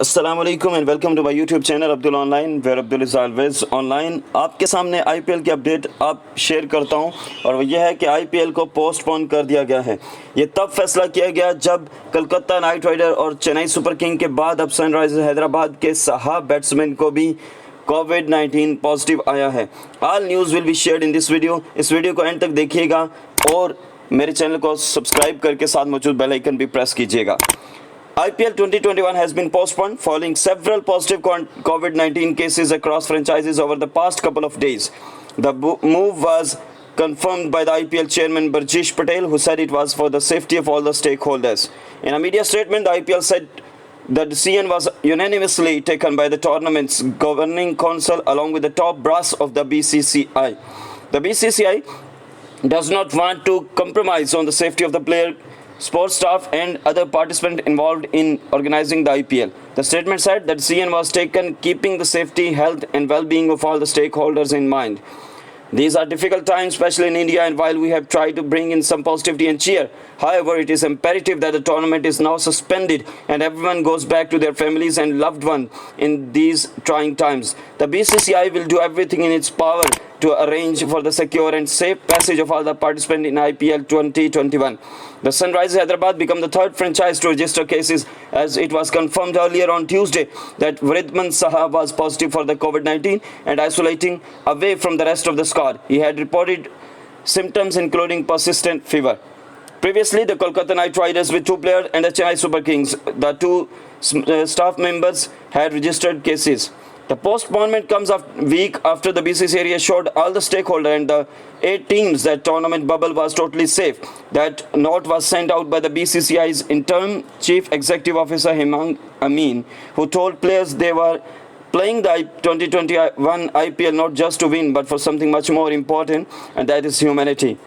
अस्सलामुअलैकुम and welcome to my YouTube channel Abdul online where Abdul is always online. आपके सामने IPL की अपडेट आप शेयर करता हूं और वो ये है कि आईपीएल को पोस्टपोन कर दिया गया है। ये तब फैसला किया गया जब कोलकाता नाइट राइडर और चेन्नई सुपर किंग के बाद अब सनराइजर्स हैदराबाद के 6 बैट्समैन को भी कोविड-19 पॉजिटिव आया है। All news will be shared in this video. इस वीडियो को एंड तक देखिएगा और मेरे चैनल को सब्सक्राइब करके साथ मौजूद बेल आइकन भी प्रेस कीजिएगा। IPL 2021 has been postponed following several positive COVID-19 cases across franchises over the past couple of days. The move was confirmed by the IPL chairman Burjesh Patel, who said it was for the safety of all the stakeholders. In a media statement, the IPL said the decision was unanimously taken by the tournament's governing council along with the top brass of the BCCI. The BCCI does not want to compromise on the safety of the player, sports staff and other participants involved in organizing the IPL. The statement said that decision was taken keeping the safety, health and well-being of all the stakeholders in mind. These are difficult times, especially in India, and while we have tried to bring in some positivity and cheer, however, it is imperative that the tournament is now suspended and everyone goes back to their families and loved ones in these trying times. The BCCI will do everything in its power to arrange for the secure and safe passage of all the participants in IPL 2021. The Sunrisers Hyderabad become the third franchise to register cases, as it was confirmed earlier on Tuesday that Wriddhiman Saha was positive for the COVID-19 and isolating away from the rest of the squad. He had reported symptoms including persistent fever. Previously, the Kolkata Knight Riders with 2 players and the Chennai Super Kings, the 2 staff members had registered cases. The postponement comes a week after the BCCI assured all the stakeholders and the 8 teams that tournament bubble was totally safe. That note was sent out by the BCCI's interim chief executive officer Hemang Amin, who told players they were playing the 2021 IPL not just to win but for something much more important, and that is humanity.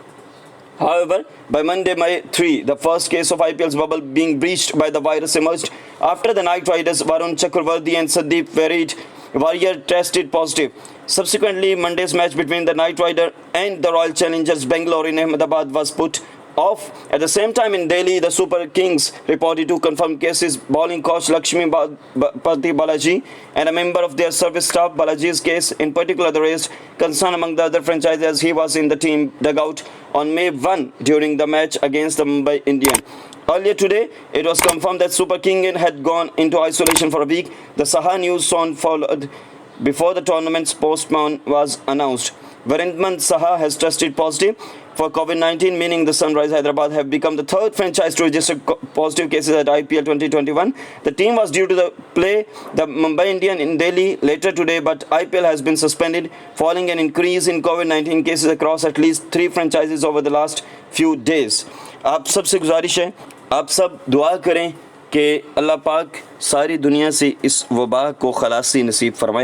However, by Monday, May 3, the first case of IPL's bubble being breached by the virus emerged after the Knight Riders Varun Chakravarti and Sandeep Warrier tested positive. Subsequently, Monday's match between the Knight Rider and the Royal Challengers Bangalore in Ahmedabad was put off. At the same time, in Delhi, the Super Kings reported 2 confirmed cases. Bowling coach Lakshmi Pati Balaji and a member of their service staff. Balaji's case in particular raised concern among the other franchises as he was in the team dugout on May 1 during the match against the Mumbai Indians. Earlier today, it was confirmed that Super King had gone into isolation for a week. The Saha news soon followed before the tournament's postponement was announced. Wriddhiman Saha has tested positive for COVID-19, meaning the Sunrisers Hyderabad have become the third franchise to register positive cases at IPL 2021. The team was due to play the Mumbai Indians in Delhi later today, but IPL has been suspended following an increase in COVID-19 cases across at least 3 franchises over the last few days. आप सबसे गुजारिश है, आप सब दुआ करें कि अल्लाह पाक सारी दुनिया से इस वबा को खलासी नसीब फरमाए।